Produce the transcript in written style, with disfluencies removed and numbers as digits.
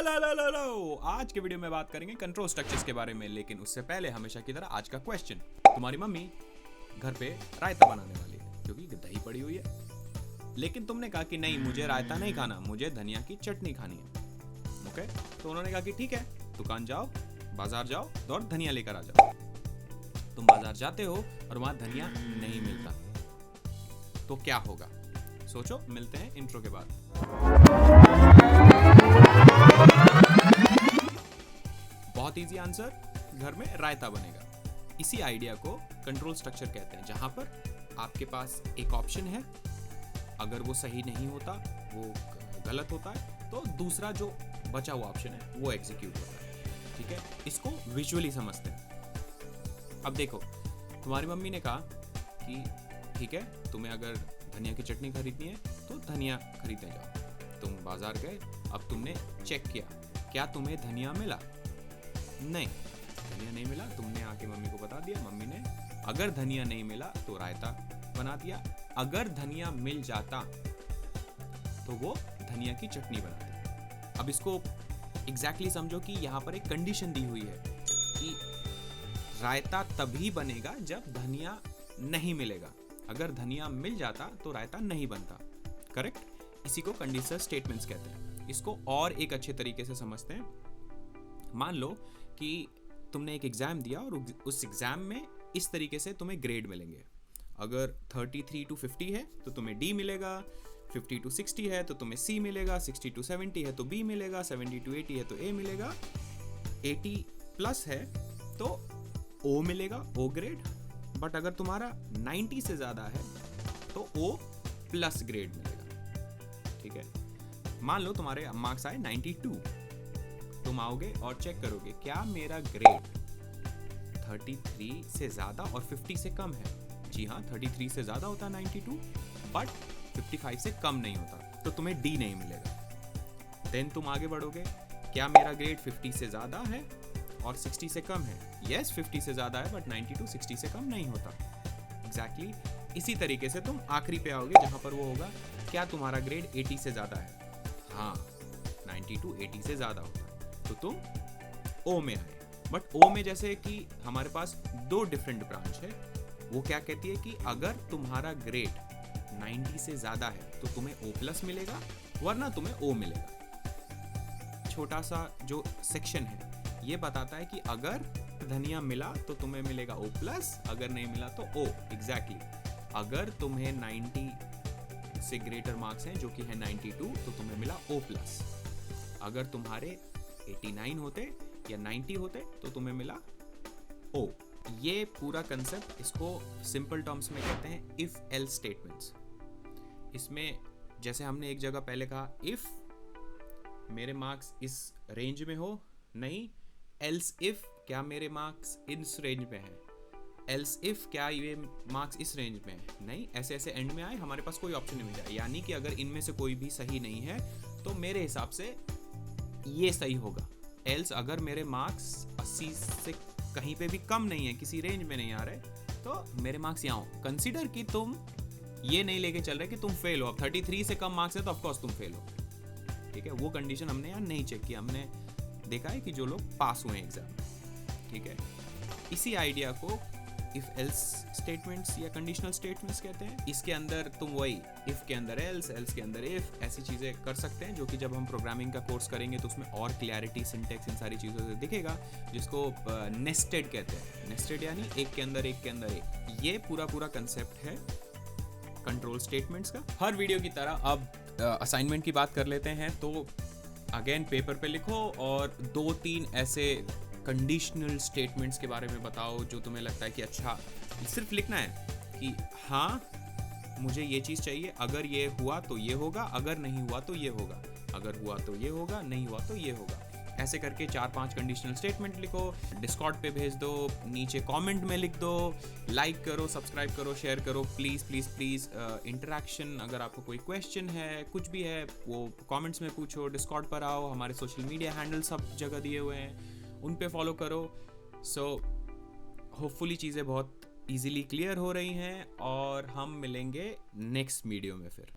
Hello. आज के video में बात करेंगे कंट्रोल स्ट्रक्चर्स के बारे में, लेकिन उससे पहले हमेशा की तरह आज का क्वेश्चन। तुम्हारी मम्मी घर पे रायता बनाने वाली है क्योंकि दही पड़ी हुई है, लेकिन तुमने कहा कि नहीं, मुझे रायता नहीं खाना, मुझे धनिया की चटनी खानी है। ओके, तो उन्होंने कहा कि ठीक है, दुकान जाओ, बाजार जाओ और धनिया लेकर आ जाओ। तुम बाजार जाते हो और वहां धनिया नहीं मिलता, तो क्या होगा? सोचो, मिलते हैं इंट्रो के बाद। बहुत इजी आंसर, घर में रायता बनेगा। इसी आइडिया को कंट्रोल स्ट्रक्चर कहते हैं, जहां पर आपके पास एक ऑप्शन है, अगर वो सही नहीं होता, वो गलत होता है, तो दूसरा जो बचा हुआ ऑप्शन है वो एग्जीक्यूट होता है। ठीक है, इसको विजुअली समझते हैं। अब देखो, तुम्हारी मम्मी ने कहा कि ठीक है, तुम्हें अगर धनिया की चटनी खरीदनी है तो धनिया खरीदने जाओ। तुम बाजार गए, अब तुमने चेक किया, क्या तुम्हें धनिया मिला? नहीं, धनिया नहीं मिला। तुमने आके मम्मी को बता दिया, मम्मी ने अगर धनिया नहीं मिला तो रायता बना दिया, अगर धनिया मिल जाता तो वो धनिया की चटनी बनाती। अब इसको एग्जैक्टली समझो कि यहाँ पर एक कंडीशन दी हुई है कि रायता तभी बनेगा जब धनिया नहीं मिलेगा, अगर धनिया मिल जाता तो रायता नहीं बनता। करेक्ट? इसी को कंडीशनल स्टेटमेंट्स कहते हैं। इसको और एक अच्छे तरीके से समझते हैं। मान लो कि तुमने एक एग्जाम दिया और उस एग्जाम में इस तरीके से तुम्हें ग्रेड मिलेंगे। अगर 33 to 50 है तो तुम्हें डी मिलेगा, 50 to 60 है तो तुम्हें सी मिलेगा, 60 to 70 है तो बी मिलेगा, 70 to 80 है तो ए मिलेगा, 80 प्लस है तो ओ मिलेगा, ओ ग्रेड। बट अगर तुम्हारा 90 से ज़्यादा है तो ओ प्लस ग्रेड मिलेगा। ठीक है, मान लो तुम्हारे मार्क्स आए 92, तुम आओगे और चेक करोगे क्या मेरा ग्रेड 33 से ज़्यादा और 50 से कम है। जी हाँ, 33 से ज़्यादा होता है 92, बट 55 से कम नहीं होता, तो तुम्हें डी नहीं मिलेगा। देन तुम आगे बढ़ोगे, क्या मेरा ग्रेड 50 से ज़्यादा है और 60 से कम है? यस, 50 से ज़्यादा है बट 92 60 से कम नहीं होता। एग्जैक्टली इसी तरीके से तुम आखिरी पे आओगे जहाँ पर वो होगा, क्या तुम्हारा ग्रेड 80 से ज़्यादा है? हाँ, 92 80 से ज़्यादा होता है, तो तुम ओ में आए। बट ओ में जैसे कि हमारे पास दो डिफरेंट ब्रांच है, वो क्या कहती है कि अगर तुम्हारा ग्रेड 90 से ज़्यादा है तो तुम्हें ओ प्लस मिलेगा, वरना तुम्हें ओ मिलेगा। छोटा सा जो सेक्शन है ये बताता है कि अगर धनिया मिला तो तुम्हें मिलेगा ओ प्लस, अगर नहीं मिला तो ओ। एग्जैक्टली, अगर तुम्हें 90 से ग्रेटर मार्क्स हैं जो कि है 92, तो तुम्हें मिला ओ प्लस। अगर तुम्हारे 89 होते या 90 होते तो तुम्हें मिला ओ। ये पूरा कंसेप्ट, इसको सिंपल टर्म्स में कहते हैं इफ एल्स स्टेटमेंट्स। इसमें जैसे हमने एक जगह पहले कहा, इफ मेरे मार्क्स इस रेंज में हो, नहीं, एल्स इफ क्या मेरे मार्क्स इस रेंज में है, एल्स इफ क्या ये मार्क्स इस रेंज में है, नहीं, ऐसे ऐसे एंड में आए, हमारे पास कोई ऑप्शन नहीं मिला। यानी कि अगर इनमें से कोई भी सही नहीं है तो मेरे हिसाब से ये सही होगा। एल्स अगर मेरे मार्क्स 80 से कहीं पे भी कम नहीं है, किसी रेंज में नहीं आ रहे, तो मेरे मार्क्स यहाँ हो। कंसीडर कि तुम ये नहीं लेके चल रहे कि तुम फेल हो। अब 33 से कम मार्क्स है तो ऑफकोर्स तुम फेल हो। ठीक है, वो कंडीशन हमने यहाँ नहीं चेक किया, हमने देखा है कि जो लोग पास हुए एग्जाम में। ठीक है, इसी आइडिया को इफ एल्स स्टेटमेंट्स या कंडीशनल स्टेटमेंट्स कहते हैं। इसके अंदर तुम वही इफ के अंदर एल्स, एल्स के अंदर इफ, ऐसी चीज़ें कर सकते हैं, जो कि जब हम प्रोग्रामिंग का कोर्स करेंगे तो उसमें और क्लैरिटी, सिंटेक्स, इन सारी चीज़ों से दिखेगा, जिसको नेस्टेड कहते हैं। नेस्टेड यानी एक के अंदर एक के अंदर एक। ये पूरा कंसेप्ट है कंट्रोल स्टेटमेंट्स का। हर वीडियो की तरह अब असाइनमेंट की बात कर लेते हैं। तो अगेन पेपर पे लिखो और 2-3 ऐसे कंडीशनल स्टेटमेंट्स के बारे में बताओ जो तुम्हें लगता है कि अच्छा, सिर्फ लिखना है कि हाँ, मुझे ये चीज़ चाहिए, अगर ये हुआ तो ये होगा, अगर नहीं हुआ तो ये होगा, अगर हुआ तो ये होगा, नहीं हुआ तो ये होगा। ऐसे करके 4-5 कंडीशनल स्टेटमेंट लिखो, डिस्कॉर्ड पे भेज दो, नीचे कमेंट में लिख दो, लाइक करो, सब्सक्राइब करो, शेयर करो। प्लीज़ प्लीज़ प्लीज़ इंटरेक्शन, अगर आपको कोई क्वेश्चन है, कुछ भी है, वो कमेंट्स में पूछो, डिस्कॉर्ड पर आओ, हमारे सोशल मीडिया हैंडल सब जगह दिए हुए हैं, उन पे फॉलो करो। सो होपफुली चीज़ें बहुत इजीली क्लियर हो रही हैं और हम मिलेंगे नेक्स्ट वीडियो में फिर।